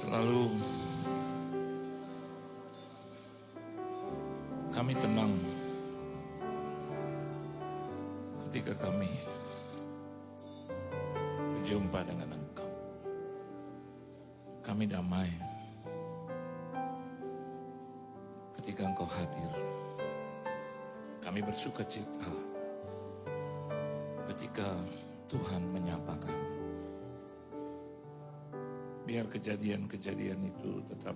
Selalu kami tenang ketika kami berjumpa dengan Engkau. Kami damai ketika Engkau hadir. Kami bersuka cita ketika Tuhan menyapa kami. Biar kejadian-kejadian itu tetap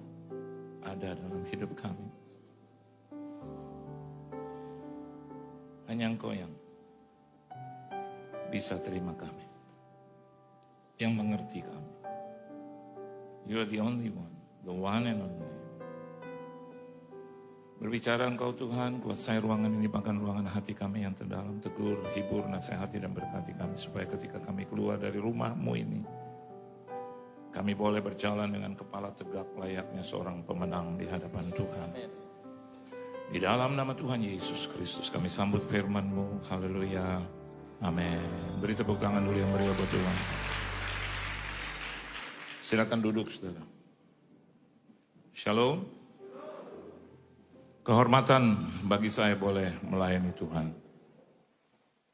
ada dalam hidup kami. Hanya Engkau yang bisa terima kami, yang mengerti kami. You are the only one, the one and only. Berbicara Engkau Tuhan, kuasai ruangan ini, bahkan ruangan hati kami yang terdalam. Tegur, hibur, nasihati dan berkati kami, supaya ketika kami keluar dari rumah-Mu ini, kami boleh berjalan dengan kepala tegak layaknya seorang pemenang di hadapan Tuhan. Di dalam nama Tuhan Yesus Kristus kami sambut firman-Mu. Haleluya. Amin. Beri tepuk tangan dulu yang meriah buat Tuhan. Silakan duduk, saudara. Shalom. Kehormatan bagi saya boleh melayani Tuhan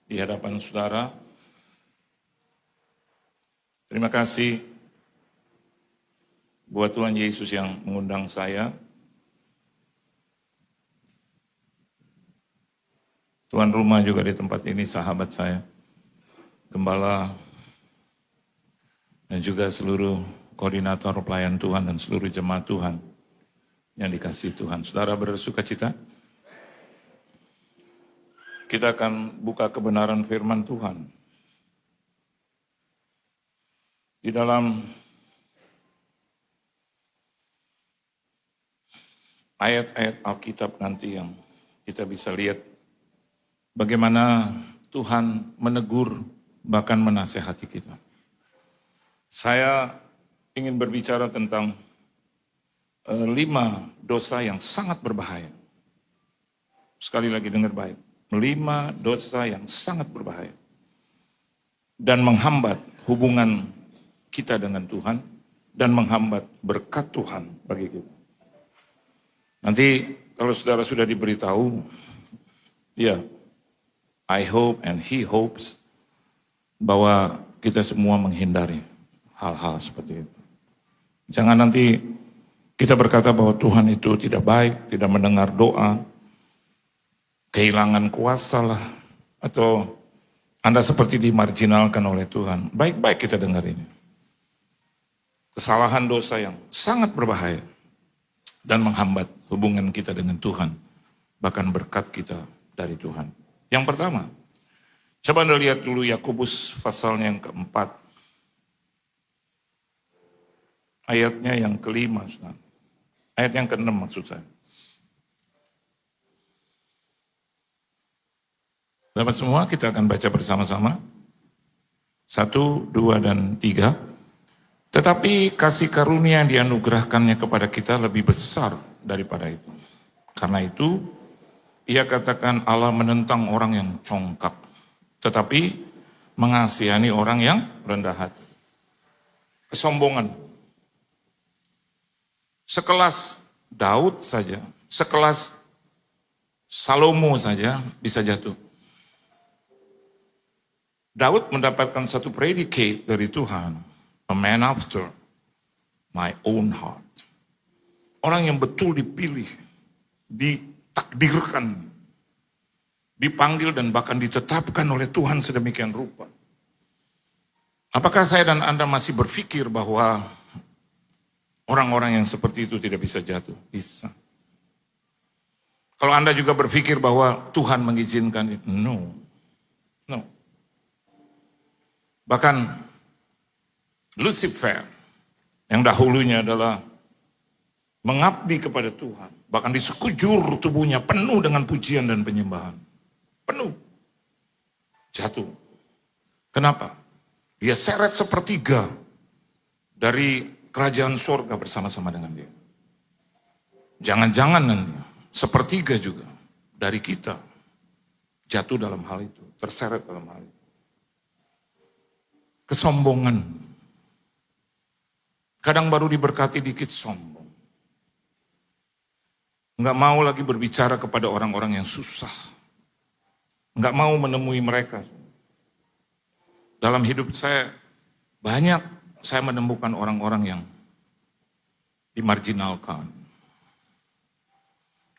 di hadapan saudara. Terima kasih buat Tuhan Yesus yang mengundang saya. Tuan rumah juga di tempat ini, sahabat saya, gembala, dan juga seluruh koordinator pelayan Tuhan dan seluruh jemaat Tuhan yang dikasihi Tuhan. Saudara bersuka cita? Kita akan buka kebenaran firman Tuhan di dalam ayat-ayat Alkitab nanti yang kita bisa lihat bagaimana Tuhan menegur bahkan menasehati kita. Saya ingin berbicara tentang 5 dosa yang sangat berbahaya. Sekali lagi dengar baik. 5 dosa yang sangat berbahaya. Dan menghambat hubungan kita dengan Tuhan. Dan menghambat berkat Tuhan bagi kita. Nanti kalau saudara sudah diberitahu, ya, I hope and he hopes bahwa kita semua menghindari hal-hal seperti itu. Jangan nanti kita berkata bahwa Tuhan itu tidak baik, tidak mendengar doa, kehilangan kuasa lah, atau Anda seperti dimarginalkan oleh Tuhan. Baik-baik kita dengar ini. Kesalahan dosa yang sangat berbahaya dan menghambat hubungan kita dengan Tuhan, bahkan berkat kita dari Tuhan. Yang pertama, coba Anda lihat dulu Yakobus pasalnya yang keempat, ayatnya yang kelima, ayat yang keenam maksud saya. Dapat semua, kita akan baca bersama-sama. 1, 2, dan 3. Tetapi kasih karunia yang dianugerahkannya kepada kita lebih besar daripada itu. Karena itu, ia katakan Allah menentang orang yang congkak, tetapi mengasihani orang yang rendah hati. Kesombongan. Sekelas Daud saja, sekelas Salomo saja bisa jatuh. Daud mendapatkan satu predicate dari Tuhan, a man after my own heart. Orang yang betul dipilih, ditakdirkan, dipanggil dan bahkan ditetapkan oleh Tuhan sedemikian rupa. Apakah saya dan Anda masih berpikir bahwa orang-orang yang seperti itu tidak bisa jatuh? Bisa. Kalau Anda juga berpikir bahwa Tuhan mengizinkan itu, no. Bahkan Lucifer yang dahulunya adalah mengabdi kepada Tuhan, bahkan di sekujur tubuhnya penuh dengan pujian dan penyembahan. Penuh. Jatuh. Kenapa? Dia seret sepertiga dari kerajaan surga bersama-sama dengan dia. Jangan-jangan nanti sepertiga juga dari kita jatuh dalam hal itu, terseret dalam hal itu. Kesombongan. Kadang baru diberkati dikit sombong. Nggak mau lagi berbicara kepada orang-orang yang susah. Nggak mau menemui mereka. Dalam hidup saya, banyak saya menemukan orang-orang yang dimarginalkan.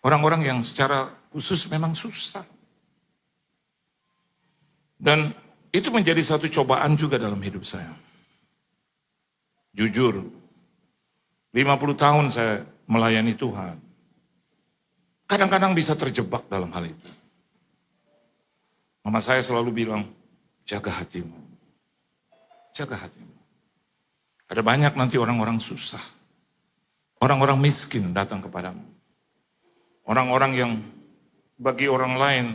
Orang-orang yang secara khusus memang susah. Dan itu menjadi satu cobaan juga dalam hidup saya. Jujur, 50 tahun saya melayani Tuhan. Kadang-kadang bisa terjebak dalam hal itu. Mama saya selalu bilang, jaga hatimu. Jaga hatimu. Ada banyak nanti orang-orang susah. Orang-orang miskin datang kepadamu. Orang-orang yang bagi orang lain,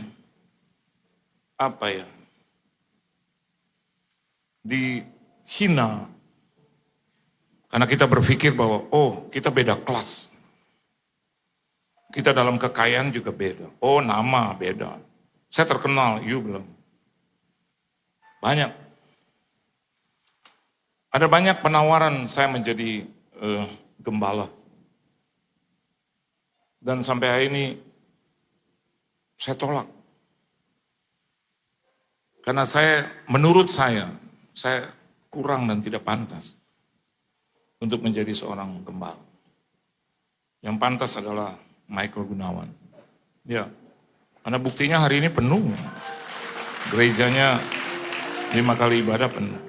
dihina. Karena kita berpikir bahwa, oh kita beda kelas. Kita dalam kekayaan juga beda. Oh nama beda. Saya terkenal, you belum. Banyak. Ada banyak penawaran saya menjadi gembala. Dan sampai hari ini saya tolak. Karena menurut saya kurang dan tidak pantas untuk menjadi seorang gembala. Yang pantas adalah Michael Gunawan. Ya, karena buktinya hari ini penuh. Gerejanya 5 kali ibadah penuh.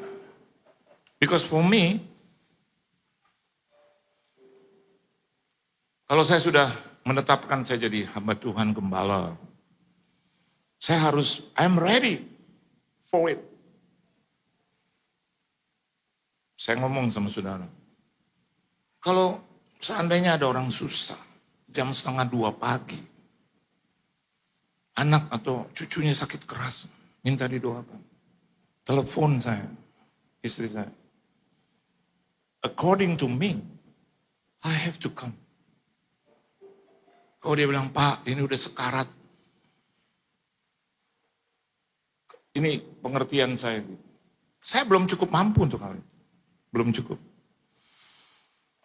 Because for me, kalau saya sudah menetapkan saya jadi hamba Tuhan gembala, I'm ready for it. Saya ngomong sama saudara, kalau seandainya ada orang susah, jam 1:30 pagi, anak atau cucunya sakit keras, minta didoakan. Telepon saya, istri saya. According to me, I have to come. Kalau dia bilang, Pak, ini udah sekarat. Ini pengertian saya. Saya belum cukup mampu untuk hal itu. Belum cukup.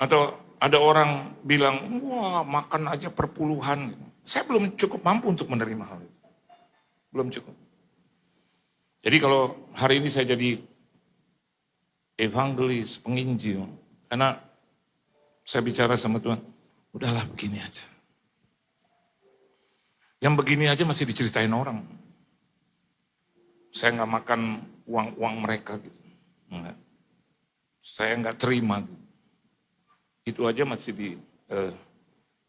Atau ada orang bilang, wah makan aja perpuluhan. Saya belum cukup mampu untuk menerima hal itu. Belum cukup. Jadi kalau hari ini saya jadi evangelis, penginjil, karena saya bicara sama Tuhan, udahlah begini aja. Yang begini aja masih diceritain orang. Saya nggak makan uang mereka gitu. Enggak. Saya nggak terima gitu. Itu aja masih di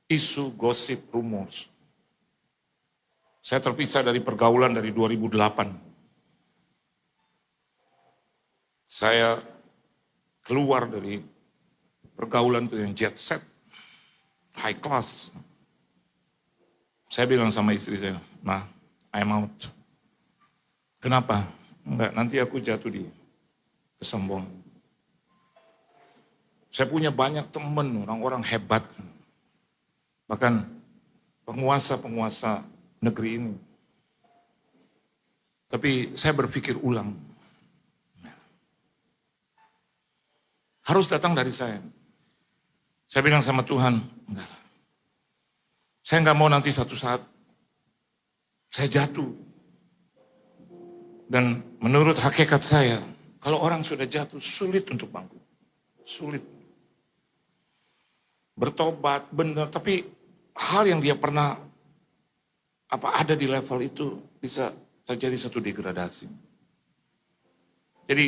isu, gosip, rumors. Saya terpisah dari pergaulan dari 2008. Saya keluar dari pergaulan itu yang jet set, high class. Saya bilang sama istri saya, "Ma, I'm out." Kenapa? Enggak, nanti aku jatuh di kesombongan. Saya punya banyak teman, orang-orang hebat. Bahkan penguasa-penguasa negeri ini. Tapi saya berpikir ulang. Harus datang dari saya. Saya bilang sama Tuhan, enggak lah. Saya enggak mau nanti satu saat saya jatuh. Dan menurut hakikat saya, kalau orang sudah jatuh, sulit untuk bangkit. Sulit. Bertobat, benar, tapi hal yang dia pernah ada di level itu bisa terjadi satu degradasi. Jadi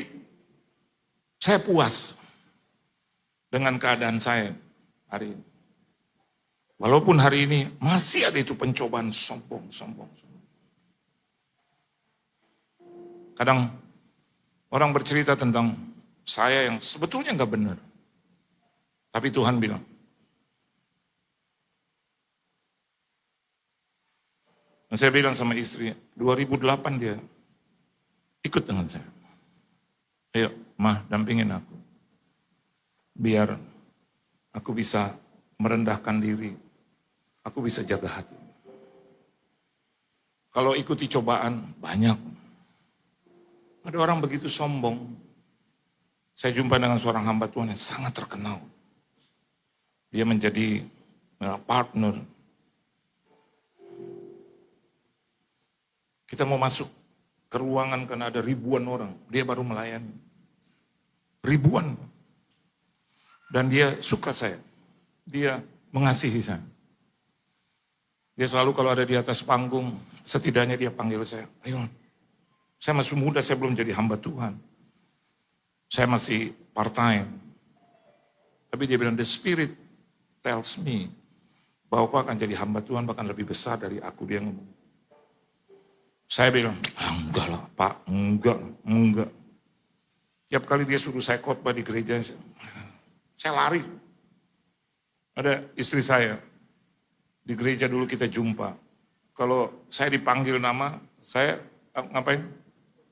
saya puas dengan keadaan saya hari ini. Walaupun hari ini masih ada itu pencobaan sombong. Kadang orang bercerita tentang saya yang sebetulnya nggak benar. Tapi Tuhan bilang, dan saya bilang sama istri, 2008 dia ikut dengan saya. Ayo, Mah, dampingin aku. Biar aku bisa merendahkan diri. Aku bisa jaga hati. Kalau ikuti cobaan, banyak. Ada orang begitu sombong. Saya jumpa dengan seorang hamba Tuhan yang sangat terkenal. Dia menjadi partner. Kita mau masuk ke ruangan karena ada ribuan orang. Dia baru melayani. Ribuan. Dan dia suka saya. Dia mengasihi saya. Dia selalu kalau ada di atas panggung, setidaknya dia panggil saya. Ayo, saya masih muda, saya belum jadi hamba Tuhan. Saya masih part-time. Tapi dia bilang, the Spirit tells me bahwa kau akan jadi hamba Tuhan bahkan lebih besar dari aku. Dia ngomong. Saya bilang, enggak lah Pak, enggak. Tiap kali dia suruh saya khotbah di gereja, saya lari. Ada istri saya, di gereja dulu kita jumpa. Kalau saya dipanggil nama, saya ngapain?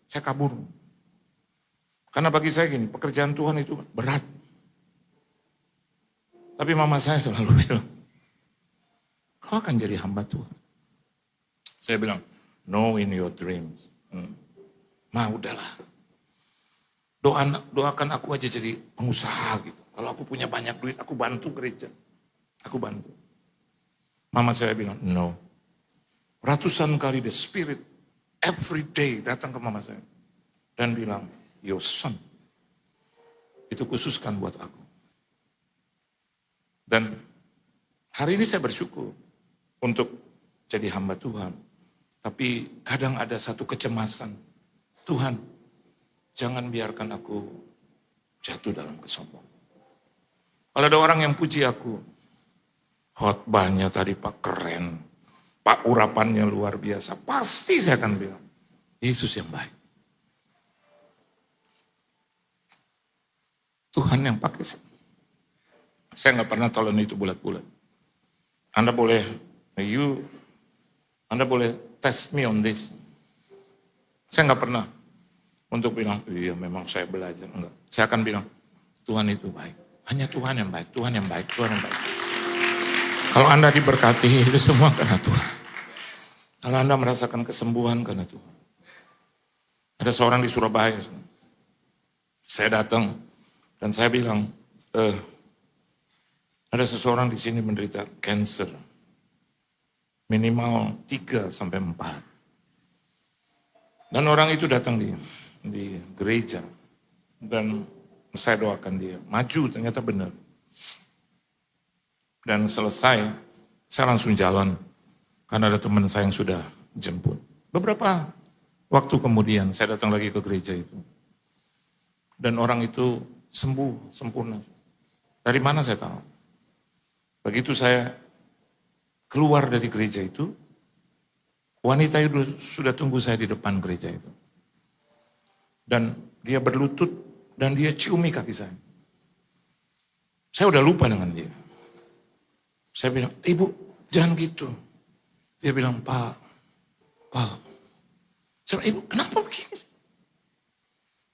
Saya kabur. Karena bagi saya gini, pekerjaan Tuhan itu berat. Tapi mama saya selalu bilang, kau akan jadi hamba Tuhan. Saya bilang, no in your dreams. Ma udahlah. Doakan aku aja jadi pengusaha gitu. Kalau aku punya banyak duit, aku bantu gereja. Aku bantu. Mama saya bilang, no. Ratusan kali the Spirit every day datang ke mama saya. Dan bilang, your son. Itu khususkan buat aku. Dan hari ini saya bersyukur untuk jadi hamba Tuhan. Tapi kadang ada satu kecemasan. Tuhan, jangan biarkan aku jatuh dalam kesombongan. Kalau ada orang yang puji aku, khotbahnya tadi Pak keren, Pak urapannya luar biasa, pasti saya akan bilang, Yesus yang baik. Tuhan yang pakai saya. Saya nggak pernah telan itu bulat-bulat. Anda boleh test me on this. Saya nggak pernah untuk bilang, iya memang saya belajar. Enggak. Saya akan bilang, Tuhan itu baik. Hanya Tuhan yang baik, Tuhan yang baik, Tuhan yang baik. Kalau Anda diberkati, itu semua karena Tuhan. Kalau Anda merasakan kesembuhan karena Tuhan. Ada seorang di Surabaya. Saya datang dan saya bilang, ada seseorang di sini menderita cancer. Minimal 3 sampai 4. Dan orang itu datang di gereja. Dan saya doakan dia. Maju, ternyata benar. Dan selesai, saya langsung jalan. Karena ada teman saya yang sudah jemput. Beberapa waktu kemudian, saya datang lagi ke gereja itu. Dan orang itu sembuh, sempurna. Dari mana saya tahu? Begitu saya keluar dari gereja itu, wanita itu sudah tunggu saya di depan gereja itu. Dan dia berlutut dan dia ciumi kaki saya. Saya udah lupa dengan dia. Saya bilang, Ibu jangan gitu. Dia bilang, Pak. Saya bilang, Ibu kenapa begini?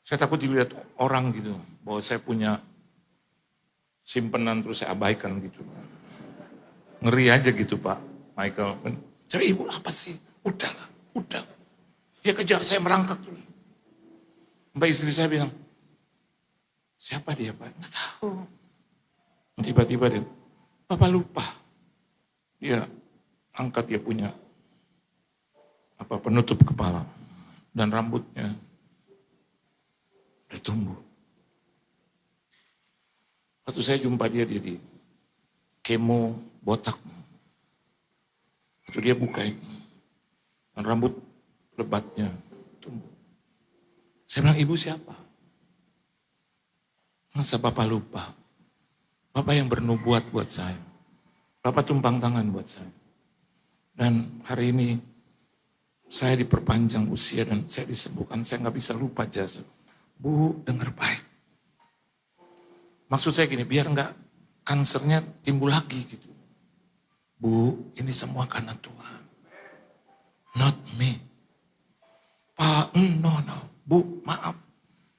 Saya takut dilihat orang gitu, bahwa saya punya simpenan terus saya abaikan gitu. Ngeri aja gitu Pak Michael. Saya bilang, Ibu apa sih? Udahlah, udah. Dia kejar saya merangkak terus. Mbak istri saya bilang, siapa dia Pak? Nggak tahu. Tiba-tiba dia, Bapak lupa. Dia angkat, dia punya penutup kepala. Dan rambutnya udah tumbuh. Waktu saya jumpa dia di kemo botak. Waktu dia buka dan rambut lebatnya tumbuh. Saya bilang, Ibu siapa? Masa Bapak lupa? Bapak yang bernubuat buat saya. Bapak tumpang tangan buat saya. Dan hari ini saya diperpanjang usia dan saya disembuhkan. Saya nggak bisa lupa jasa. Bu, dengar baik. Maksud saya gini, biar nggak kansernya timbul lagi gitu. Bu, ini semua karena Tuhan. Not me. Pak, no. Bu, maaf.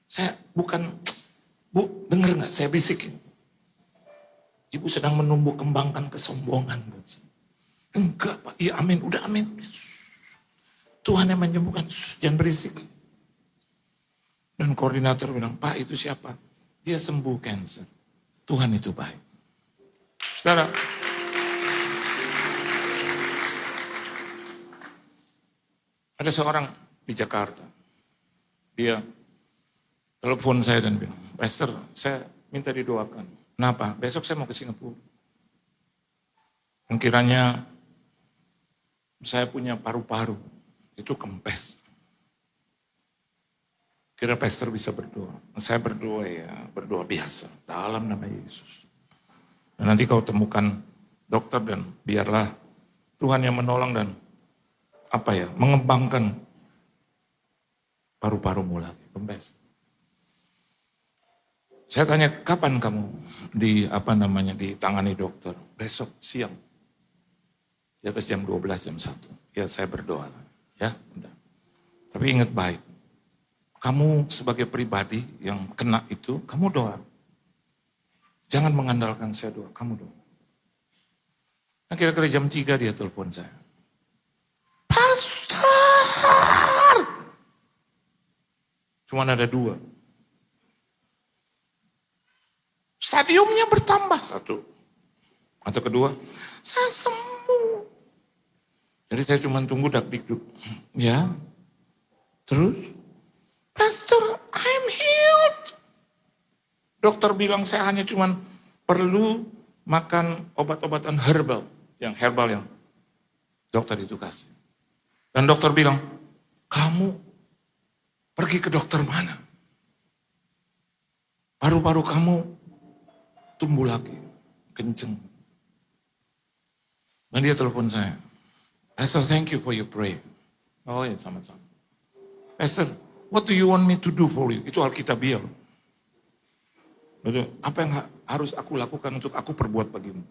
Saya bukan, Bu, dengar nggak saya bisikin. Ibu sedang menumbuh kembangkan kesombongan buat saya. Enggak Pak, iya amin, udah amin. Tuhan yang menyembuhkan, jangan berisik. Dan koordinator bilang, Pak itu siapa? Dia sembuh cancer. Tuhan itu baik. Saudara, ada seorang di Jakarta. Dia telepon saya dan bilang, Pastor, saya minta didoakan. Kenapa? Besok saya mau ke Singapura. Dan kiranya saya punya paru-paru, itu kempes. Kira pastor bisa berdoa. Saya berdoa ya, berdoa biasa dalam nama Yesus. Dan nanti kau temukan dokter dan biarlah Tuhan yang menolong dan mengembangkan paru-parumu lagi, kempes. Saya tanya, kapan kamu ditangani dokter? Besok siang. Di atas jam 12, jam 1. Ya saya berdoa. Ya, udah. Tapi ingat baik. Kamu sebagai pribadi yang kena itu, kamu doa. Jangan mengandalkan saya doa, kamu doa. Nah kira-kira jam 3 dia telepon saya. Pastor! Cuman ada 2. Stadiumnya bertambah 1. Atau kedua, saya sembuh. Jadi saya cuma tunggu dak-dikduk. Ya, terus? Pastor, I'm healed. Dokter bilang saya hanya cuma perlu makan obat-obatan herbal yang dokter itu kasih. Dan dokter bilang, kamu pergi ke dokter mana? Paru-paru kamu tumbuh lagi, kenceng. Dan dia telepon saya, Pastor, thank you for your prayer. Oh ya, sama-sama. Pastor, what do you want me to do for you? Itu Alkitabiah. Apa yang harus aku lakukan untuk aku perbuat bagimu?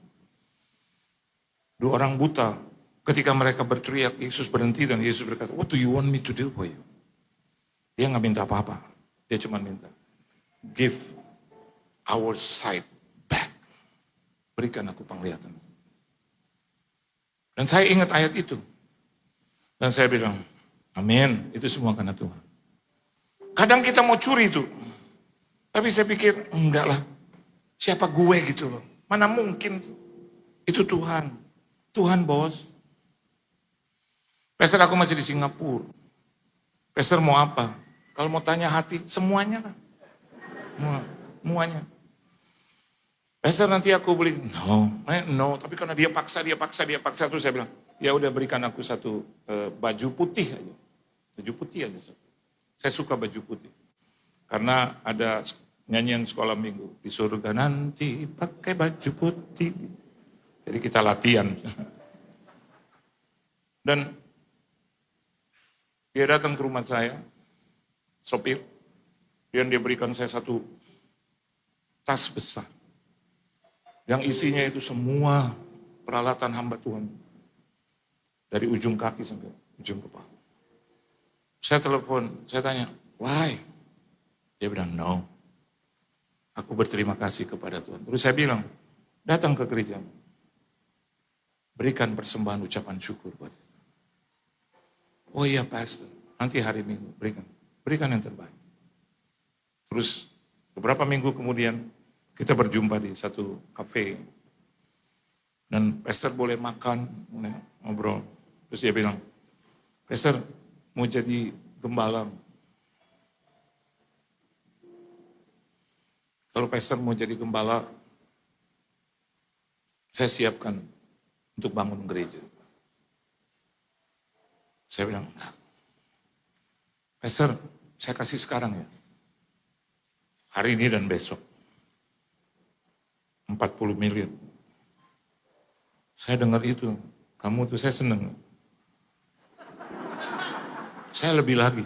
2 orang buta, ketika mereka berteriak, Yesus berhenti dan Yesus berkata, what do you want me to do for you? Dia nggak minta apa-apa. Dia cuma minta, give our sight back. Berikan aku penglihatan. Dan saya ingat ayat itu. Dan saya bilang, amin, itu semua karena Tuhan. Kadang kita mau curi itu. Tapi saya pikir, enggak lah. Siapa gue gitu loh. Mana mungkin. Itu Tuhan. Tuhan bos. Pastor aku masih di Singapura. Pastor mau apa? Kalau mau tanya hati, semuanya lah. Semuanya. Pastor nanti aku beli. No. Tapi karena dia paksa. Terus saya bilang, ya udah berikan aku satu baju putih aja. Baju putih aja. Saya suka baju putih. Karena ada nyanyian sekolah minggu. Di surga nanti pakai baju putih. Jadi kita latihan. Dan dia datang ke rumah saya, sopir. Dan dia berikan saya satu tas besar. Yang isinya itu semua peralatan hamba Tuhan. Dari ujung kaki sampai ujung kepala. Saya telepon, saya tanya, why? Dia bilang, no. Aku berterima kasih kepada Tuhan. Terus saya bilang, datang ke gereja. Berikan persembahan ucapan syukur buat itu. Oh iya pastor, nanti hari Minggu berikan yang terbaik. Terus beberapa minggu kemudian kita berjumpa di satu kafe. Dan pastor boleh makan, boleh ngobrol. Terus dia bilang, pastor mau jadi gembala. Kalau pastor mau jadi gembala, saya siapkan untuk bangun gereja. Saya bilang, enggak. Pastor, saya kasih sekarang ya. Hari ini dan besok. 40 miliar. Saya dengar itu, kamu tuh saya seneng. Saya lebih lagi.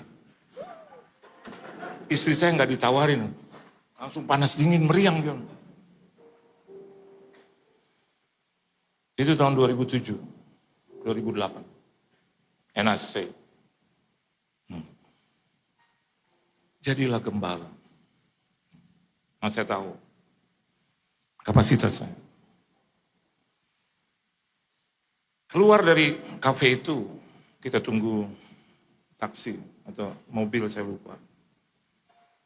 Istri saya nggak ditawarin. Langsung panas dingin, meriang. Itu tahun 2007, 2008. NAC. Jadilah gembala. Nah, saya tahu kapasitas saya. Keluar dari kafe itu, kita tunggu taksi atau mobil, saya lupa.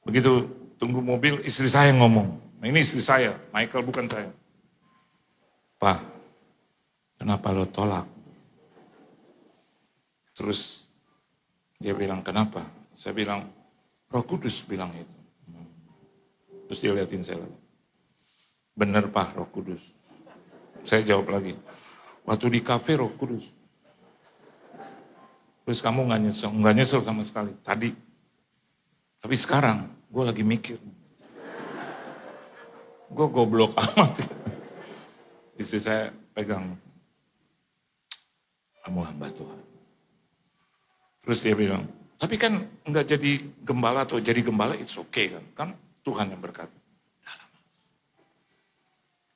Begitu tunggu mobil, istri saya ngomong. Nah, ini istri saya, Michael bukan saya. Pak, kenapa lo tolak? Terus dia bilang, kenapa? Saya bilang, Roh Kudus bilang itu. Terus dia liatin saya lagi. Bener Pak, Roh Kudus. Saya jawab lagi, waktu di kafe Roh Kudus. Terus kamu nggak nyesel sama sekali tadi. Tapi sekarang gue lagi mikir. Gue goblok amat. Istri saya pegang. Kamu hamba Tuhan. Terus dia bilang, tapi kan nggak jadi gembala atau jadi gembala it's okay kan. Kan Tuhan yang berkata.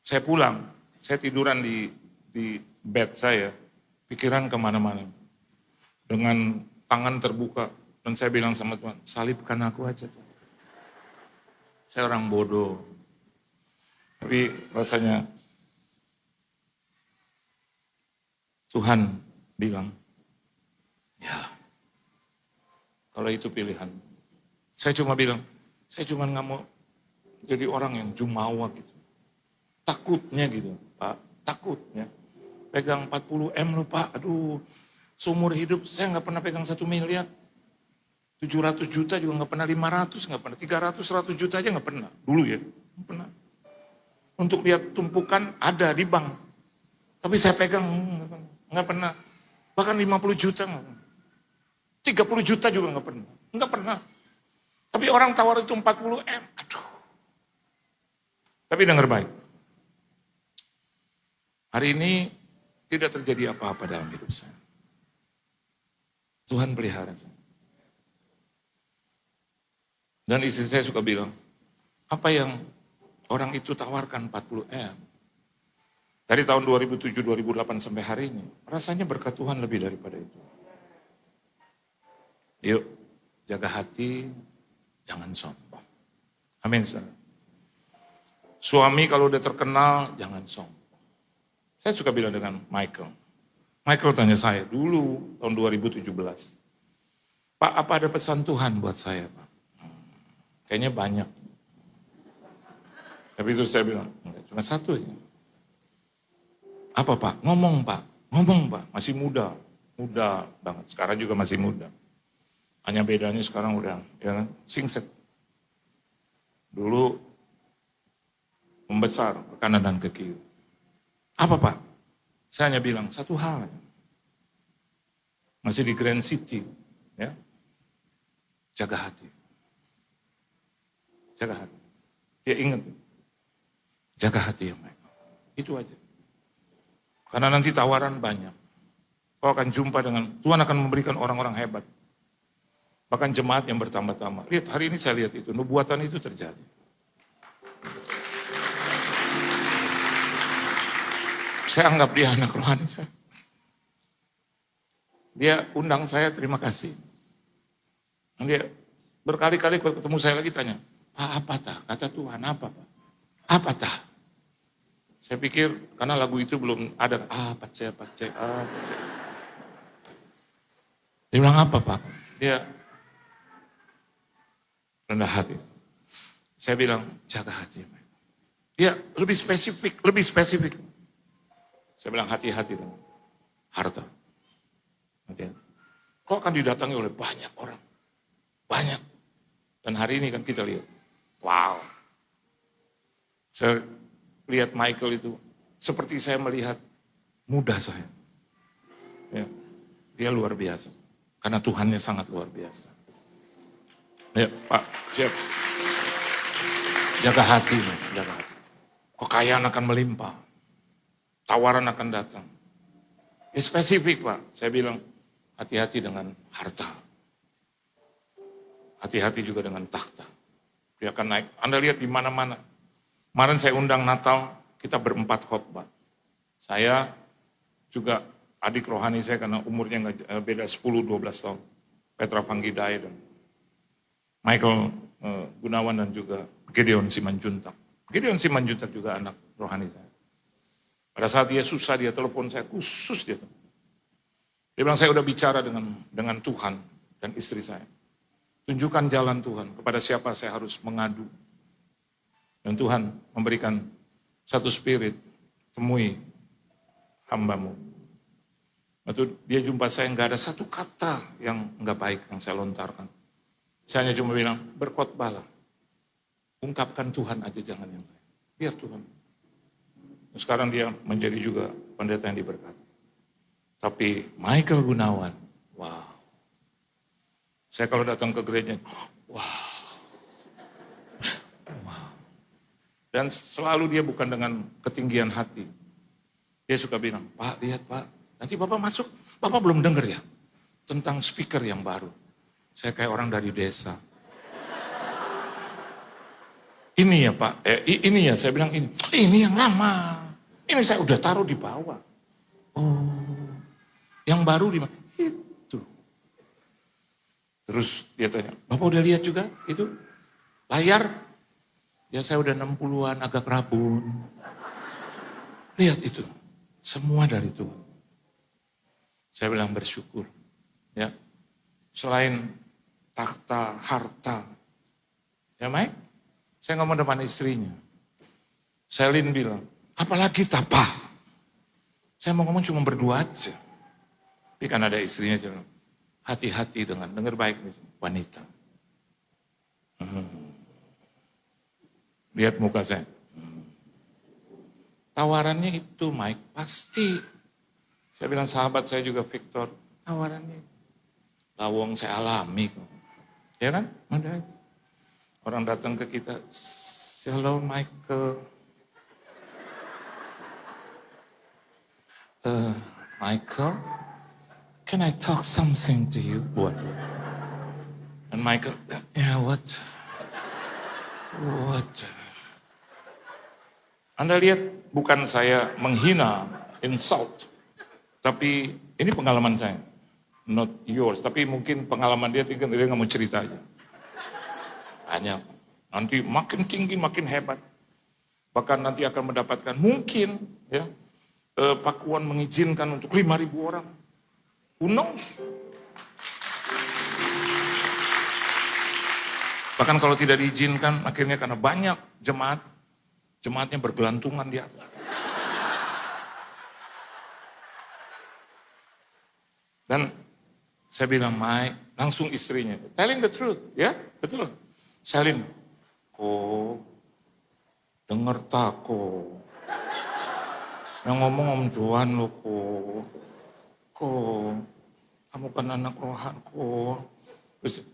Saya pulang, saya tiduran di bed saya, pikiran kemana-mana. Dengan tangan terbuka, dan saya bilang sama Tuhan, salibkan aku aja Tuhan. Saya orang bodoh. Tapi rasanya Tuhan bilang, ya kalau itu pilihan. Saya cuma bilang, saya cuma nggak mau jadi orang yang jumawa gitu. Takutnya gitu, Pak, takutnya. Pegang 40 M loh Pak, aduh. Seumur hidup saya nggak pernah pegang 1 miliar. 700 juta juga nggak pernah, 500 nggak pernah, 300, 100 juta aja nggak pernah. Dulu ya, nggak pernah. Untuk lihat tumpukan ada di bank. Tapi saya pegang nggak pernah. Bahkan 50 juta nggak pernah. 30 juta juga nggak pernah. Nggak pernah. Tapi orang tawar itu 40 M. Aduh. Tapi dengar baik. Hari ini tidak terjadi apa-apa dalam hidup saya. Tuhan pelihara saya. Dan istri saya suka bilang, apa yang orang itu tawarkan 40 M. Dari tahun 2007-2008 sampai hari ini, rasanya berkat Tuhan lebih daripada itu. Yuk, jaga hati, jangan sombong. Amin. Suami kalau udah terkenal, jangan sombong. Saya suka bilang dengan Michael. Michael tanya saya dulu tahun 2017. Pak, apa ada pesan Tuhan buat saya, Pak? Kayaknya banyak. Tapi terus saya bilang, enggak, cuma satu aja. Apa Pak? Ngomong Pak. Ngomong Pak. Masih muda. Muda banget. Sekarang juga masih muda. Hanya bedanya sekarang udah ya, singset. Dulu membesar ke kanan dan ke kiri. Apa Pak? Saya hanya bilang satu hal. Masih di Grand City. Ya. Jaga hati. Jaga hati. Dia ingat. Jaga hati ya mereka. Itu aja. Karena nanti tawaran banyak. Kau akan jumpa dengan, Tuhan akan memberikan orang-orang hebat. Bahkan jemaat yang bertambah-tambah. Lihat, hari ini saya lihat itu, nubuatan itu terjadi. Saya anggap dia anak rohani saya. Dia undang saya, terima kasih. Dia berkali-kali ketemu saya lagi tanya, Pak apa tah? Kata Tuhan apa Pak? Apa tah? Saya pikir karena lagu itu belum ada, apa cek. Dia bilang apa Pak? Dia rendah hati. Saya bilang jaga hati. Dia lebih spesifik. Saya bilang hati-hati dengan harta. Hati-hati. Kau akan didatangi oleh banyak orang. Banyak. Dan hari ini kan kita lihat. Wow. Saya lihat Michael itu seperti saya melihat mudah saya. Ya, dia luar biasa. Karena Tuhannya sangat luar biasa. Ya Pak, siap. Jaga hati. Jaga hati. Kekayaan akan melimpah. Tawaran akan datang. Ya spesifik Pak. Saya bilang hati-hati dengan harta. Hati-hati juga dengan tahta. Dia akan naik. Anda lihat di mana-mana. Kemarin saya undang Natal, kita berempat khotbah. Saya juga adik rohani saya karena umurnya nggak beda 10-12 tahun. Petra Panggidai dan Michael Gunawan dan juga Gideon Simanjuntak. Gideon Simanjuntak juga anak rohani saya. Pada saat dia susah, dia telepon saya khusus dia. Dia bilang saya udah bicara dengan Tuhan dan istri saya. Tunjukkan jalan Tuhan, kepada siapa saya harus mengadu. Dan Tuhan memberikan satu spirit, temui hamba-Mu. Waktu dia jumpa saya, nggak ada satu kata yang nggak baik yang saya lontarkan. Saya hanya cuma bilang, berkhotbahlah. Ungkapkan Tuhan aja, jangan yang lain. Biar Tuhan. Sekarang dia menjadi juga pendeta yang diberkati. Tapi Michael Gunawan, wow. Saya kalau datang ke gereja, wow. Wow. Dan selalu dia bukan dengan ketinggian hati. Dia suka bilang, Pak, lihat Pak, nanti Bapak masuk, Bapak belum dengar ya tentang speaker yang baru. Saya kayak orang dari desa. Ini ya Pak, ini ya, saya bilang ini yang lama. Ini saya udah taruh di bawah. Oh, yang baru di mana? Itu. Terus dia tanya, Bapak udah lihat juga itu layar? Ya saya udah 60-an, agak rabun. Lihat itu, semua dari Tuhan. Saya bilang bersyukur. Ya, selain takhta, harta. Ya Mike, saya ngomong depan istrinya. Selin bilang, apalagi tapa. Saya mau ngomong cuma berdua aja. Tapi kan ada istrinya, hati-hati dengan, dengar baik wanita. Lihat muka saya. Tawarannya itu Mike, pasti. Saya bilang sahabat saya juga Victor, tawarannya. Lawong saya alami. Ya kan? Ada aja. Orang datang ke kita, hello Michael. Michael, can I talk something to you? What? And Michael, yeah, what? What? Anda lihat, bukan saya menghina, insult. Tapi ini pengalaman saya. Not yours, tapi mungkin pengalaman dia nggak mau cerita aja. Banyak. Nanti makin tinggi, makin hebat. Bahkan nanti akan mendapatkan mungkin, ya, Pakuan mengizinkan untuk 5.000 orang. Who knows? Bahkan kalau tidak diizinkan, akhirnya karena banyak jemaatnya bergelantungan di atas. Dan saya bilang, Mike, langsung istrinya, telling the truth, ya, betul. Selin, kok, denger tak kok. Yang ngomong Om Johan lo kok, kamu kan anak rohan kok. Terus,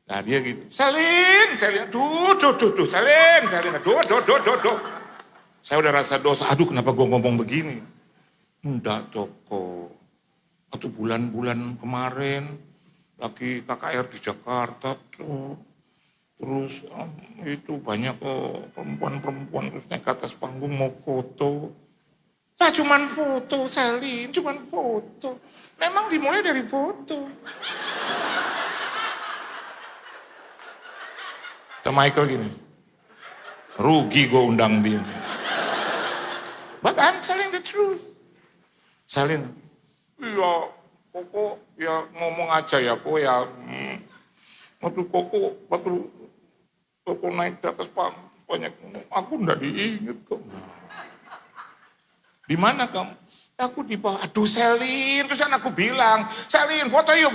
nah dia gitu, Selin, tuh, Selin, aduh. Saya udah rasa dosa, aduh kenapa gue ngomong begini. Enggak Toko, atau bulan-bulan kemarin, lagi KKR di Jakarta tuh. Terus itu banyak perempuan-perempuan terus naik ke atas panggung mau foto. Lah cuman foto, Selin, cuman foto. Memang dimulai dari foto. Kata Michael gini, rugi gue undang dia. But I'm telling the truth. Selin, iya, Koko ya ngomong aja ya, Koko ya. Waktu Koko naik di atas panggung, banyak ngomong, aku enggak diinget kok. Di mana kamu? Aku di bawah. Aduh Selin, terus kan aku bilang, Selin foto yuk.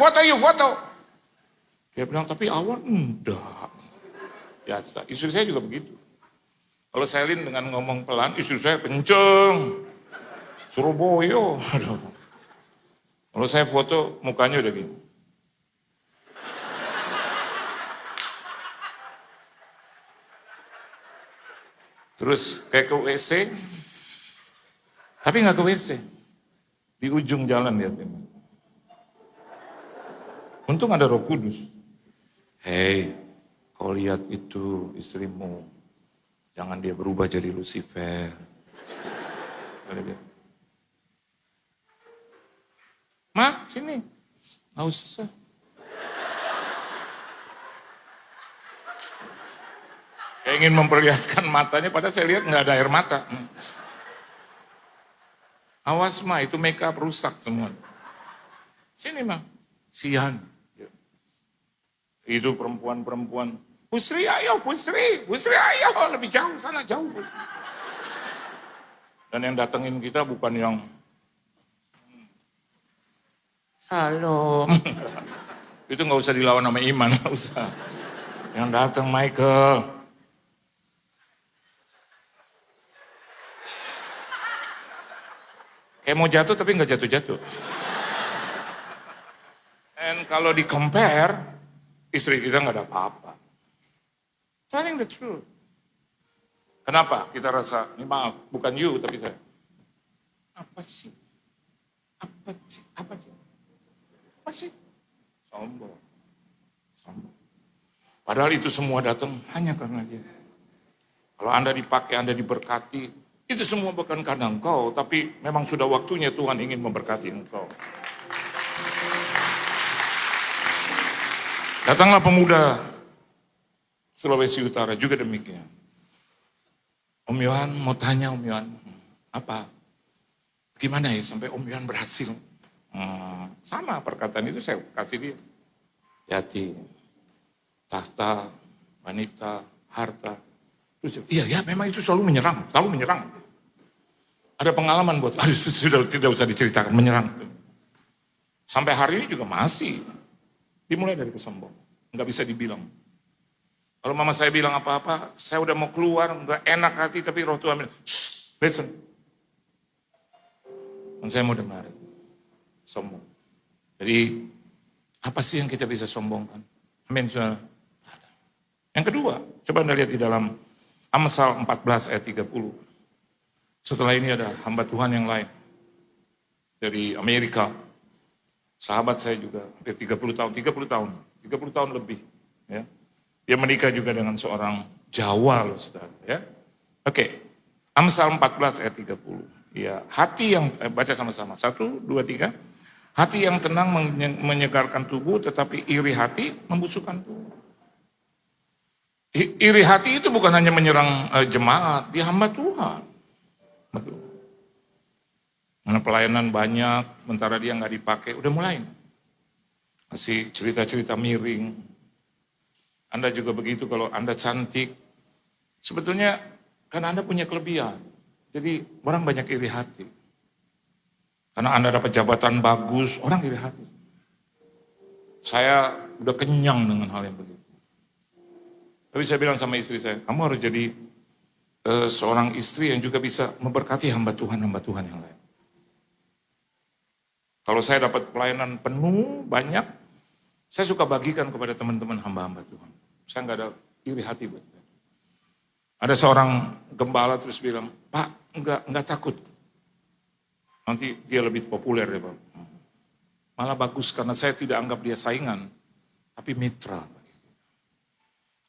Dia bilang, tapi awal enggak. Ya, istri saya juga begitu. Kalau Selin dengan ngomong pelan, istri saya kenceng. Surabaya. Kalau saya foto, mukanya udah gini. Terus kayak ke WC, tapi nggak ke WC, di ujung jalan lihat ini. Untung ada Roh Kudus. Hei, kau lihat itu istrimu, jangan dia berubah jadi Lucifer. Ma, sini, nggak usah. Kayak ingin memperlihatkan matanya, padahal saya lihat nggak ada air mata. Awas Ma, itu make up rusak semua. Sini Ma, Sian. Itu perempuan-perempuan, Pusri ayo, Pusri ayo, lebih jauh sana, jauh. Dan yang datengin kita bukan yang Shalom. Itu nggak usah dilawan sama iman, nggak usah. Yang datang Michael. Kayak mau jatuh tapi nggak jatuh-jatuh. And kalau di compare, istri kita nggak ada apa-apa. Telling the truth. Kenapa kita rasa, ini maaf, bukan you tapi saya. Apa sih? Apa sih? Apa sih? Apa sih? Sombong. Sombong. Padahal itu semua datang hanya karena dia. Kalau Anda dipakai, Anda diberkati, itu semua bukan karena engkau, tapi memang sudah waktunya Tuhan ingin memberkati engkau. Datanglah pemuda Sulawesi Utara juga demikian. Om Yohan mau tanya Om Yohan, apa? Gimana ya sampai Om Yohan berhasil? Sama perkataan itu saya kasih dia. Yati, tahta, wanita, harta. Terus, iya memang itu selalu menyerang. Ada pengalaman buat, sudah tidak usah diceritakan, menyerang. Sampai hari ini juga masih. Dimulai dari kesombongan, nggak bisa dibilang. Kalau mama saya bilang apa-apa, saya udah mau keluar, nggak enak hati, tapi roh Tuhan bilang, listen. Dan saya mau dengar. Sombong. Jadi, apa sih yang kita bisa sombongkan? Amin, saudara. Yang kedua, coba Anda lihat di dalam Amsal 14 ayat 30. Setelah ini ada hamba Tuhan yang lain. Dari Amerika. Sahabat saya juga, hampir 30 tahun lebih. Ya. Dia menikah juga dengan seorang Jawa loh, saudara. Ya. Oke, Amsal 14 ayat 30. Ya, hati yang, baca sama-sama, 1, 2, 3. Hati yang tenang menyegarkan tubuh, tetapi iri hati membusukkan tubuh. Iri hati itu bukan hanya menyerang jemaat, dia hamba Tuhan. Betul. Mana pelayanan banyak, sementara dia nggak dipakai, udah mulai. Masih cerita-cerita miring. Anda juga begitu kalau Anda cantik. Sebetulnya kan Anda punya kelebihan. Jadi orang banyak iri hati. Karena Anda dapat jabatan bagus, orang iri hati. Saya udah kenyang dengan hal yang begitu. Tapi saya bilang sama istri saya, kamu harus jadi seorang istri yang juga bisa memberkati hamba Tuhan yang lain. Kalau saya dapat pelayanan penuh, banyak, saya suka bagikan kepada teman-teman hamba-hamba Tuhan. Saya nggak ada iri hati buat dia. Ada seorang gembala terus bilang, Pak, enggak takut. Nanti dia lebih populer ya Pak. Malah bagus karena saya tidak anggap dia saingan, tapi mitra.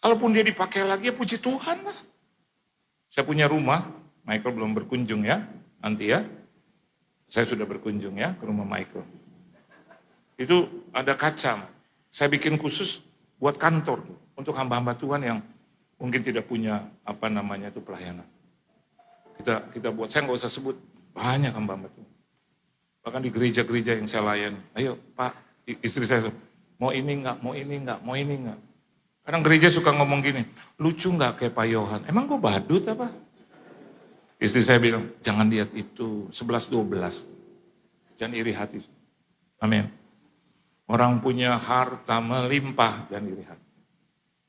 Kalaupun dia dipakai lagi, ya puji Tuhan lah. Saya punya rumah, Michael belum berkunjung ya, nanti ya. Saya sudah berkunjung ya ke rumah Michael. Itu ada kaca, saya bikin khusus buat kantor untuk hamba-hamba Tuhan yang mungkin tidak punya pelayanan. Kita buat, saya nggak usah sebut, banyak hamba-hamba Tuhan. Bahkan di gereja-gereja yang saya layani, ayo Pak, istri saya, mau ini enggak. Kadang gereja suka ngomong gini, lucu nggak kayak Pak Yohan? Emang gue badut apa? Istri saya bilang, jangan lihat itu, 11-12. Jangan iri hati. Amin. Orang punya harta melimpah, jangan iri hati.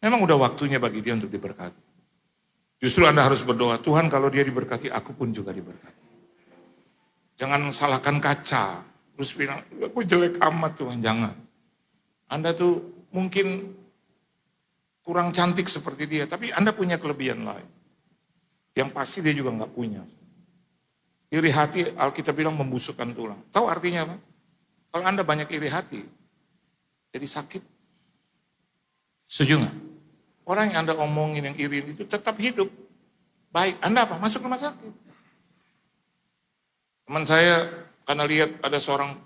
Memang udah waktunya bagi dia untuk diberkati. Justru Anda harus berdoa, Tuhan kalau dia diberkati, aku pun juga diberkati. Jangan salahkan kaca, terus bilang, aku jelek amat Tuhan, jangan. Anda tuh mungkin kurang cantik seperti dia, tapi Anda punya kelebihan lain. Yang pasti dia juga nggak punya. Iri hati, Alkitab bilang membusukkan tulang. Tahu artinya apa? Kalau Anda banyak iri hati, jadi sakit. Setuju nggak? Orang yang Anda omongin yang iri itu tetap hidup. Baik, Anda apa? Masuk rumah sakit. Teman saya, karena lihat ada seorang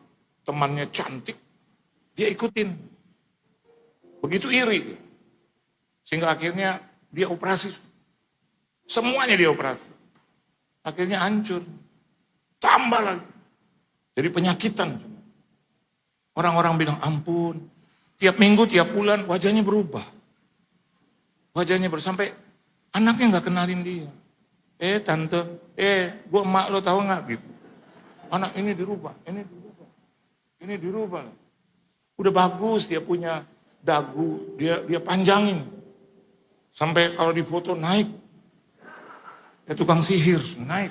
temannya cantik, dia ikutin. Begitu iri. Sehingga akhirnya dia operasi. Semuanya dia operasi. Akhirnya hancur. Tambah lagi. Jadi penyakitan. Orang-orang bilang, ampun, Tiap minggu, tiap bulan wajahnya berubah. Wajahnya sampai anaknya nggak kenalin dia. Tante, gua emak lo tahu nggak gitu. Anak ini dirubah, ini dirubah. Udah bagus dia punya dagu, dia panjangin. Sampai kalau di foto naik. Ya tukang sihir, naik.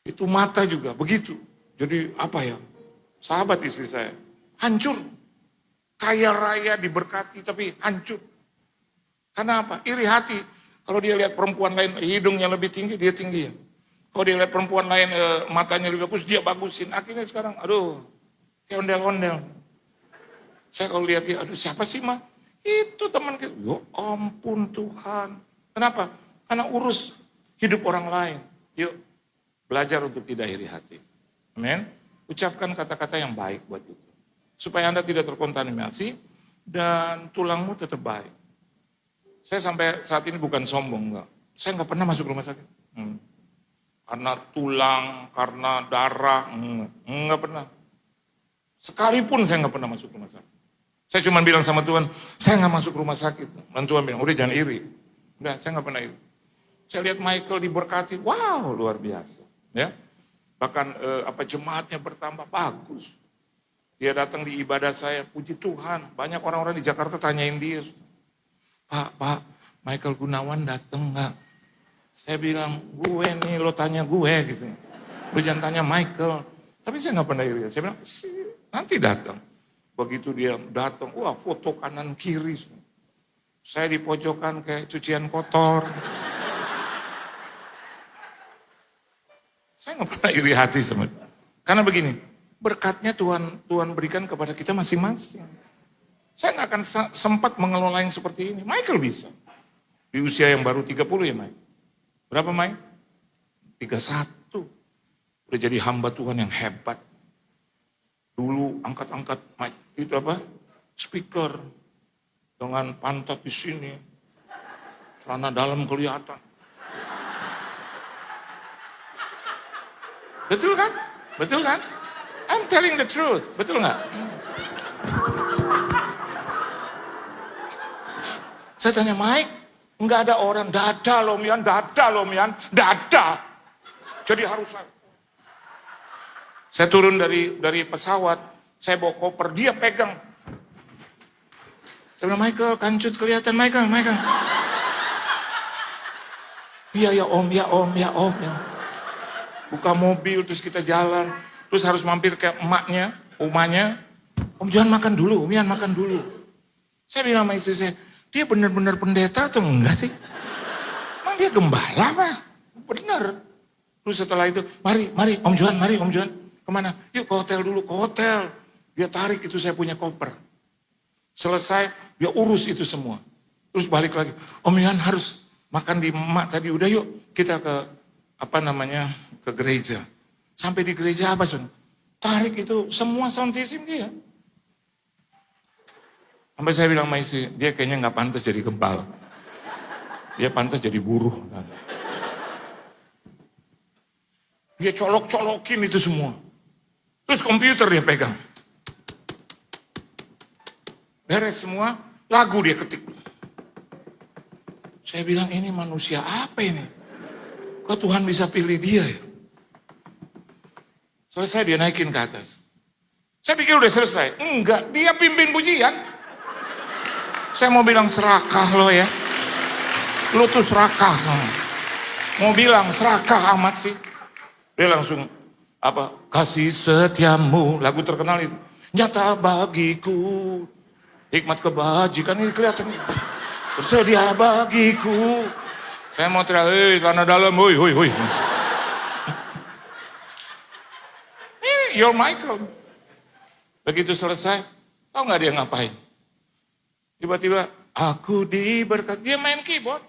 Itu mata juga, begitu. Jadi apa ya, sahabat istri saya, hancur. Kaya raya diberkati tapi hancur. Karena apa? Iri hati. Kalau dia lihat perempuan lain hidungnya lebih tinggi, dia tinggiin. Kalau dia lihat perempuan lain matanya lebih bagus, dia bagusin. Akhirnya sekarang, aduh, kayak ondel-ondel. Saya kalau lihat dia, aduh siapa sih mah? Itu teman kita. Ya ampun Tuhan. Kenapa? Karena urus hidup orang lain. Yuk, belajar untuk tidak iri hati. Amin. Ucapkan kata-kata yang baik buat itu. Supaya Anda tidak terkontaminasi dan tulangmu tetap baik. Saya sampai saat ini bukan sombong, enggak. Saya enggak pernah masuk rumah sakit. Karena tulang, karena darah, enggak pernah. Sekalipun saya enggak pernah masuk rumah sakit. Saya cuma bilang sama Tuhan, saya enggak masuk rumah sakit. Dan Tuhan bilang, udah jangan iri. Udah, saya enggak pernah iri. Saya lihat Michael diberkati, wow luar biasa. Ya, bahkan jemaatnya bertambah bagus. Dia datang di ibadah saya, puji Tuhan. Banyak orang-orang di Jakarta tanyain dia. Pak, Michael Gunawan datang nggak? Saya bilang, gue nih, lo tanya gue gitu. Lo jangan tanya Michael. Tapi saya nggak pernah iri. Saya bilang, nanti datang. Begitu dia datang, wah foto kanan kiri. Saya di pojokan kayak cucian kotor. Saya nggak pernah iri hati sama dia. Karena begini, berkatnya Tuhan berikan kepada kita masing-masing. Saya nggak akan sempat mengelola yang seperti ini. Michael bisa. Di usia yang baru 30 ya Mike. Berapa Mike? 31. Udah jadi hamba Tuhan yang hebat. Dulu angkat-angkat Mike, itu apa? Speaker. Dengan pantat di sini. Celana dalam kelihatan. Betul kan? Betul kan? I'm telling the truth. Betul nggak? Saya tanya, Mike, nggak ada orang, dada loh Mian, dada. Jadi harus saya turun dari pesawat, saya bawa koper, dia pegang. Saya bilang, Michael, kancut kelihatan, Michael. Iya, ya om. Buka mobil, terus kita jalan, terus harus mampir ke umanya. Om Johan makan dulu, Om Johan makan dulu. Saya bilang sama istri saya, dia benar-benar pendeta atau enggak sih? Emang dia gembala apa? Benar. Terus setelah itu, mari Om Johan. Kemana? Yuk ke hotel dulu, ke hotel. Dia tarik itu saya punya koper. Selesai, dia urus itu semua. Terus balik lagi, Om Johan harus makan di emak tadi. Udah yuk kita ke ke gereja. Sampai di gereja apa Sun? Tarik itu semua sound system dia. Sampai saya bilang sama istri, dia kayaknya nggak pantas jadi gembala. Dia pantas jadi buruh. Dia colok-colokin itu semua. Terus komputer dia pegang. Beres semua, lagu dia ketik. Saya bilang ini manusia apa ini? Kok Tuhan bisa pilih dia ya? Selesai dia naikin ke atas. Saya pikir udah selesai. Enggak, dia pimpin pujian. Saya mau bilang serakah lo ya. Lo tuh serakah. Mau bilang serakah amat sih. Dia langsung kasih setiamu, lagu terkenal itu. Nyata bagiku. Hikmat kebajikan ini kelihatan. Bersedia bagiku. Saya mau teriak, celana dalam, hoi. Ini you're Michael. Begitu selesai, tahu nggak dia ngapain? Tiba-tiba, aku diberkati. Dia main keyboard.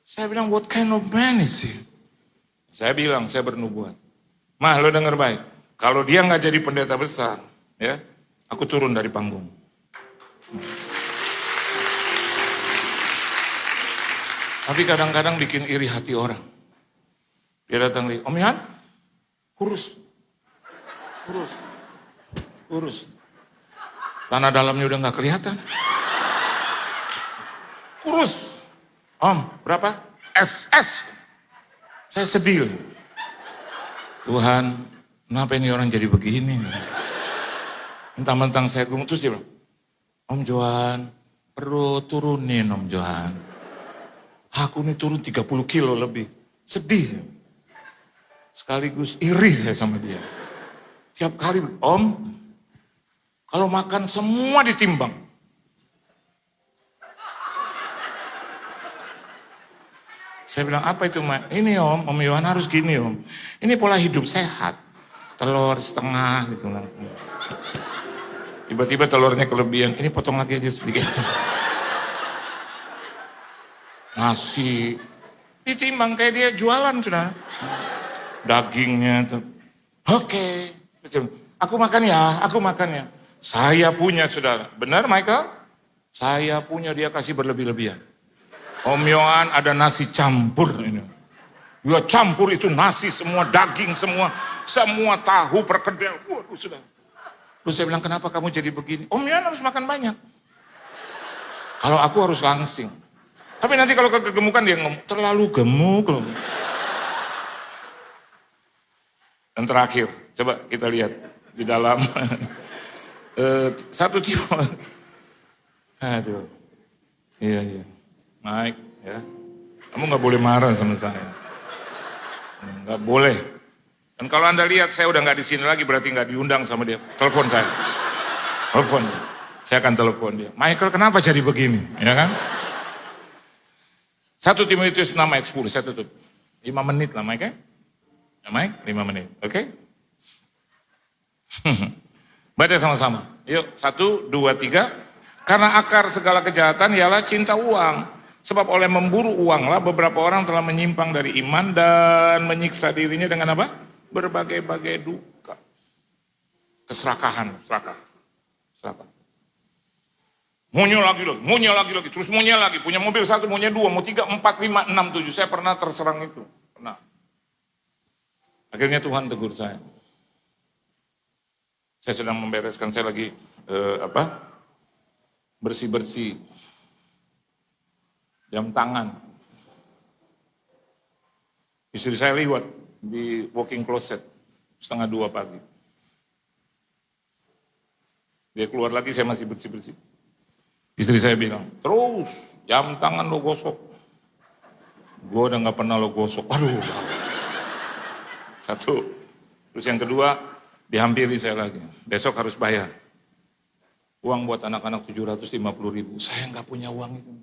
Saya bilang, what kind of man is he? Saya bilang, saya bernubuat. Mah, lo denger baik. Kalau dia nggak jadi pendeta besar, ya, aku turun dari panggung. Tapi kadang-kadang bikin iri hati orang. Dia datang lagi, Om Yan, kurus. Tanah dalamnya udah nggak kelihatan. Kurus. Om, berapa? S. Saya sedih. Tuhan, kenapa ini orang jadi begini? Mentang-mentang saya gemuk, terus dia bilang, Om Johan, perlu turunin Om Johan. Aku ini turun 30 kilo lebih. Sedih. Sekaligus iri saya sama dia. Tiap kali, Om, kalau makan semua ditimbang. Saya bilang, apa itu, Mak? Ini Om Yohan harus gini Om. Ini pola hidup sehat. Telur setengah gitu. Tiba-tiba telurnya kelebihan, ini potong lagi aja sedikit. Nasi, ditimbang kayak dia jualan sudah. Dagingnya tuh. Oke. Aku makan ya. Saya punya saudara. Benar Michael? Saya punya, dia kasih berlebih-lebihan. Om Yohan ada nasi campur ini. Dia campur itu nasi semua, daging semua tahu, perkedel. Waduh sudah. Terus saya bilang, kenapa kamu jadi begini? Om Yohan harus makan banyak. Kalau aku harus langsing. Tapi nanti kalau kegemukan dia ngomong, terlalu gemuk loh. Dan terakhir, coba kita lihat di dalam satu tipe. Aduh, iya. Naik ya. Kamu nggak boleh marah sama saya. Nggak boleh. Dan kalau Anda lihat saya udah nggak di sini lagi, berarti nggak diundang sama dia. Telepon saya. Telepon. Saya akan telepon dia. Michael kenapa jadi begini? Ya kan? 1 Timotius 6 ayat 10, saya tutup. 5 menit lah Mike ya. Ya Mike, 5 menit. Oke? Baca sama-sama. Yuk, 1, 2, 3. Karena akar segala kejahatan ialah cinta uang. Sebab oleh memburu uanglah beberapa orang telah menyimpang dari iman dan menyiksa dirinya dengan apa? Berbagai-bagai duka. Keserakahan, serakah. Maunya lagi, terus maunya lagi. Punya mobil 1, maunya 2, mau 3, 4, 5, 6, 7. Saya pernah terserang itu. Pernah. Akhirnya Tuhan tegur saya. Saya sedang membereskan, saya lagi bersih-bersih jam tangan. Istri saya lewat di walk-in closet 1:30 pagi. Dia keluar lagi, saya masih bersih-bersih. Istri saya bilang, terus jam tangan lo gosok. Gue udah gak pernah lo gosok. Aduh. 1. Terus yang kedua, dihampiri saya lagi. Besok harus bayar. Uang buat anak-anak 750.000. Saya gak punya uang itu.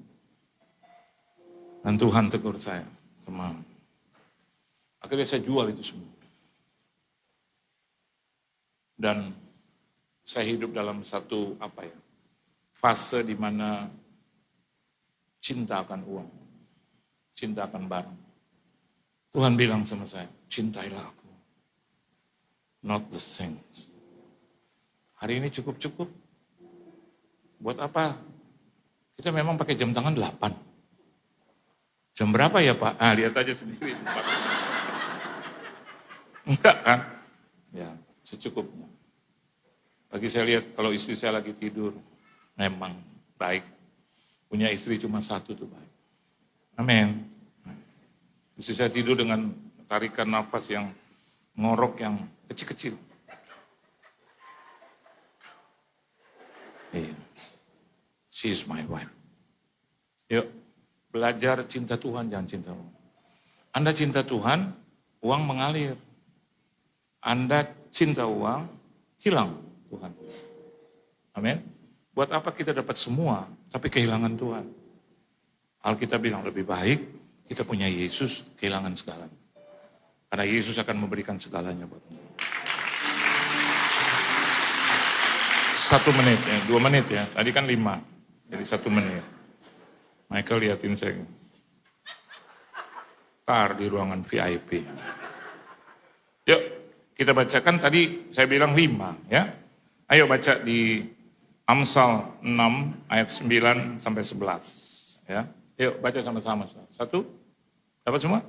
Dan Tuhan tegur saya. Kemana? Akhirnya saya jual itu semua. Dan saya hidup dalam satu fase di mana cinta akan uang, cinta akan barang. Tuhan bilang sama saya, cintailah aku, not the things. Hari ini cukup. Buat apa? Kita memang pakai jam tangan 8. Jam berapa ya Pak? Lihat aja sendiri. Enggak kan? Ya, secukupnya. Lagi saya lihat kalau istri saya lagi tidur, memang baik. Punya istri cuma 1 tuh baik. Amin. Istri saya tidur dengan tarikan nafas yang ngorok yang kecil-kecil. She is my wife. Yuk, belajar cinta Tuhan, jangan cinta uang. Anda cinta Tuhan, uang mengalir. Anda cinta uang, hilang Tuhan. Amin. Buat apa kita dapat semua, tapi kehilangan Tuhan? Alkitab bilang lebih baik kita punya Yesus, kehilangan segalanya. Karena Yesus akan memberikan segalanya buat kita. 1 menit ya, 2 menit ya. Tadi kan 5, jadi 1 menit. Michael liatin saya. Tar di ruangan VIP. Yuk, kita bacakan tadi saya bilang 5 ya. Ayo baca di Amsal 6 ayat 9 sampai 11 ya. Yuk baca sama-sama. 1, dapat semua?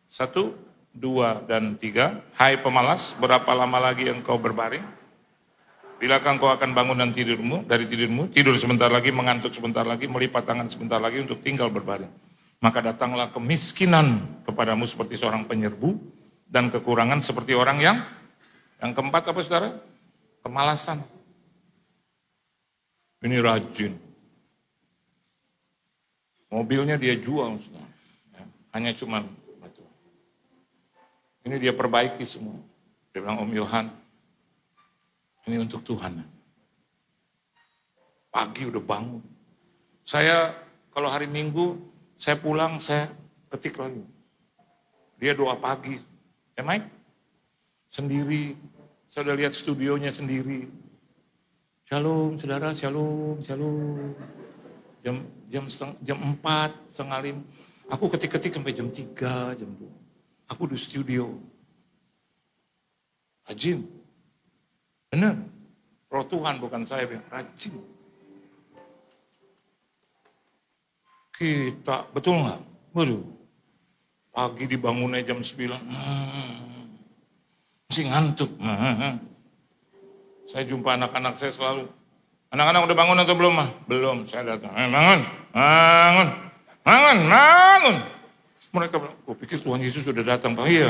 1, 2, dan 3. Hai pemalas, berapa lama lagi engkau berbaring? Bilakah engkau akan bangun dan dari tidurmu, tidur sebentar lagi, mengantuk sebentar lagi, melipat tangan sebentar lagi untuk tinggal berbaring. Maka datanglah kemiskinan kepadamu seperti seorang penyerbu, dan kekurangan seperti orang yang keempat apa saudara? Kemalasan. Ini rajin. Mobilnya dia jual, saudara. Ya, hanya cuma batu. Ini dia perbaiki semua. Dia bilang, Om Yohan, ini untuk Tuhan. Pagi udah bangun. Saya kalau hari Minggu, saya pulang, saya ketik lagi. Dia doa pagi. Ya Mike? Sendiri. Saya udah lihat studionya sendiri. Shalom, saudara, shalom, shalom. Jam 4, setengah 5. Aku ketik-ketik sampai jam 3, jam 2. Aku di studio. Rajin. Benar. Roh Tuhan bukan saya yang rajin. Kita, betul nggak? Waduh. Pagi dibangunnya jam 9. Masih ngantuk. Saya jumpa anak-anak saya selalu. Anak-anak udah bangun atau belum mah? Belum, saya datang. Bangun, bangun, bangun, bangun. Mereka bilang, aku pikir Tuhan Yesus sudah datang. Pak, iya.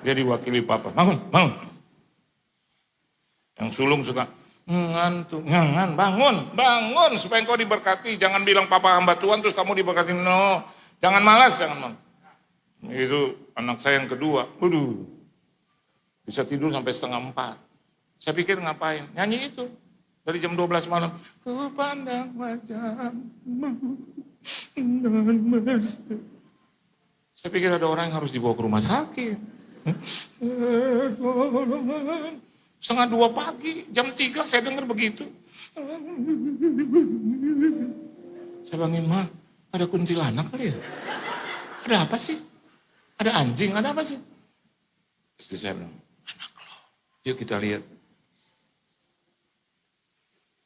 Dia diwakili Papa. Bangun, bangun. Yang sulung suka, ngantuk, bangun, bangun. Supaya engkau diberkati. Jangan bilang Papa hamba Tuhan terus kamu diberkati. No, jangan malas, jangan malas. Itu anak saya yang kedua. Waduh, bisa tidur sampai setengah 4. Saya pikir ngapain? Nyanyi itu. Dari jam 12 malam. Ku pandang wajahmu dan bersih. Saya pikir ada orang yang harus dibawa ke rumah sakit. Setengah 2 pagi, jam 3 saya dengar begitu. Saya bangun, Ma, ada kuntilanak kali ya? Ada apa sih? Ada anjing, ada apa sih? Istri saya bilang, anak lo. Yuk kita lihat.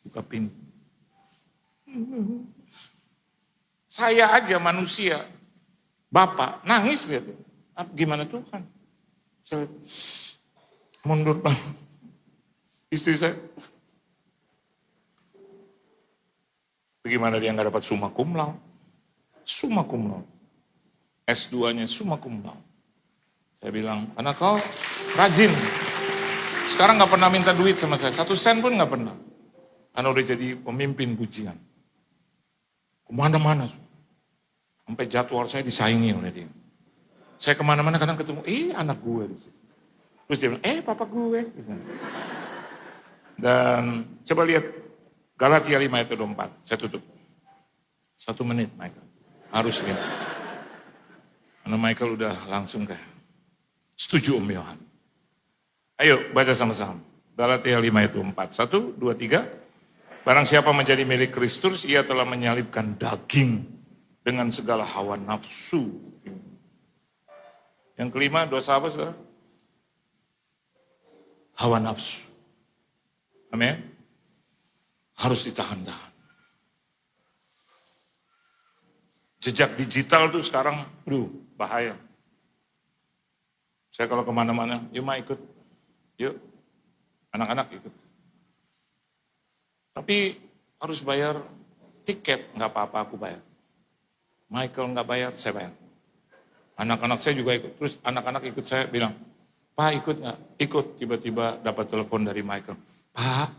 Buka pintu. Saya aja manusia, Bapak nangis lihat. Gimana Tuhan? Saya mundur Bang. Istri saya, bagaimana dia nggak dapat summa cum laude? Summa cum laude. S2-nya summa cum laude. Saya bilang, anak kau rajin. Sekarang nggak pernah minta duit sama saya, 1 sen pun nggak pernah. Karena udah jadi pemimpin pujian. Kemana-mana. Sampai jadwal saya disaingi oleh dia. Saya kemana-mana kadang ketemu, anak gue. Terus dia bilang, papa gue. Dan coba lihat Galatia 5 ayat 24. Saya tutup. 1 menit Michael. Harus gitu. Karena Michael udah langsung kayak, setuju Om Yohan. Ayo baca sama-sama. Galatia 5 ayat 24. 1, 2, 3. Barang siapa menjadi milik Kristus, ia telah menyalibkan daging dengan segala hawa nafsu. Yang kelima, dosa apa saudara? Hawa nafsu. Amin. Harus ditahan-tahan. Jejak digital tuh sekarang, bahaya. Saya kalau kemana-mana, yuk Ma ikut. Yuk, anak-anak ikut. Tapi harus bayar tiket, nggak apa-apa aku bayar. Michael nggak bayar, saya bayar. Anak-anak saya juga ikut. Terus anak-anak ikut saya bilang, Pak ikut nggak? Ikut. Tiba-tiba dapat telepon dari Michael. Pak,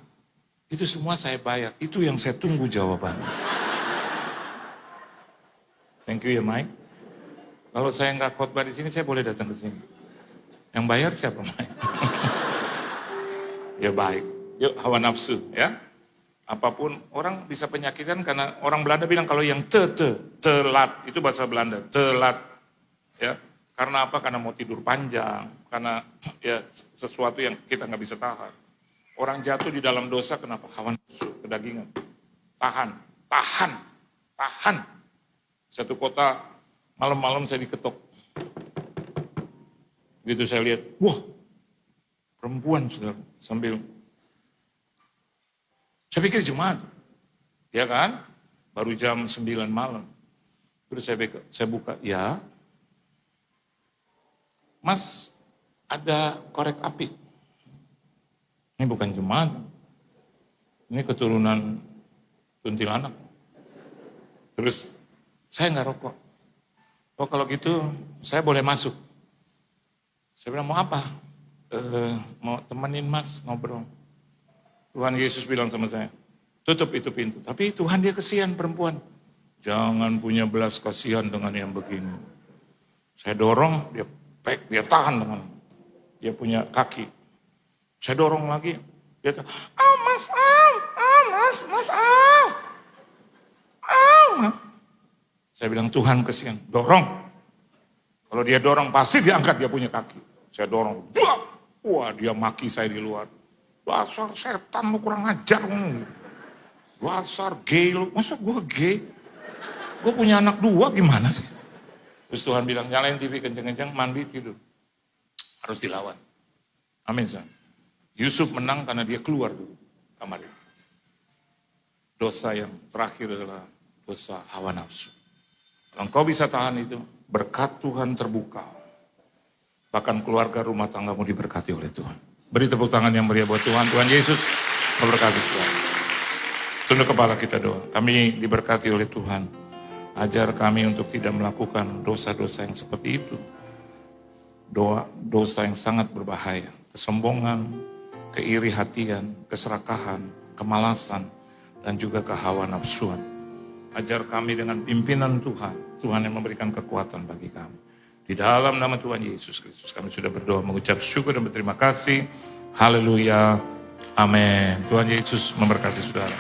itu semua saya bayar. Itu yang saya tunggu jawabannya. Thank you ya Mike. Kalau saya nggak khotbah di sini, saya boleh datang ke sini. Yang bayar siapa Mike? Ya baik. Yuk hawa nafsu ya. Apapun orang bisa penyakitan karena orang Belanda bilang kalau yang telat, itu bahasa Belanda, telat. Ya, karena apa? Karena mau tidur panjang, karena ya sesuatu yang kita nggak bisa tahan. Orang jatuh di dalam dosa kenapa? Hawa nafsu, kedagingan. Tahan. Satu kota malam-malam saya diketok. Begitu saya lihat, wah perempuan sudah sambil. Saya pikir jemaat, ya kan? Baru jam 9 malam. Terus saya buka, ya. Mas, ada korek api. Ini bukan jemaat. Ini keturunan kuntilanak. Terus saya nggak rokok. Oh kalau gitu saya boleh masuk. Saya bilang mau apa? Mau temenin mas ngobrol. Tuhan Yesus bilang sama saya, tutup itu pintu. Tapi Tuhan dia kesian perempuan. Jangan punya belas kasihan dengan yang begini. Saya dorong, dia tahan dengan dia punya kaki. Saya dorong lagi, dia mas. Saya bilang Tuhan kesian, dorong. Kalau dia dorong pasti diangkat dia punya kaki. Saya dorong, wah dia maki saya di luar. Dasar setan lu kurang ajar. Dasar gay lu, masa gue gay? Gue punya anak 2 gimana sih? Terus Tuhan bilang nyalain TV kenceng-kenceng, mandi tidur. Harus dilawan. Amin. Yusuf menang karena dia keluar dulu kamarnya. Dosa yang terakhir adalah dosa hawa nafsu. Kalau engkau bisa tahan itu, berkat Tuhan terbuka. Bahkan keluarga rumah tanggamu diberkati oleh Tuhan. Beri tepuk tangan yang meriah buat Tuhan. Tuhan Yesus memberkati Tuhan. Tunduk kepala kita doa. Kami diberkati oleh Tuhan. Ajar kami untuk tidak melakukan dosa-dosa yang seperti itu. Dosa yang sangat berbahaya. Kesombongan, keiri hatian, keserakahan, kemalasan, dan juga kehawa nafsuan. Ajar kami dengan pimpinan Tuhan. Tuhan yang memberikan kekuatan bagi kami. Di dalam nama Tuhan Yesus Kristus kami sudah berdoa mengucap syukur dan berterima kasih. Haleluya. Amin. Tuhan Yesus memberkati saudara.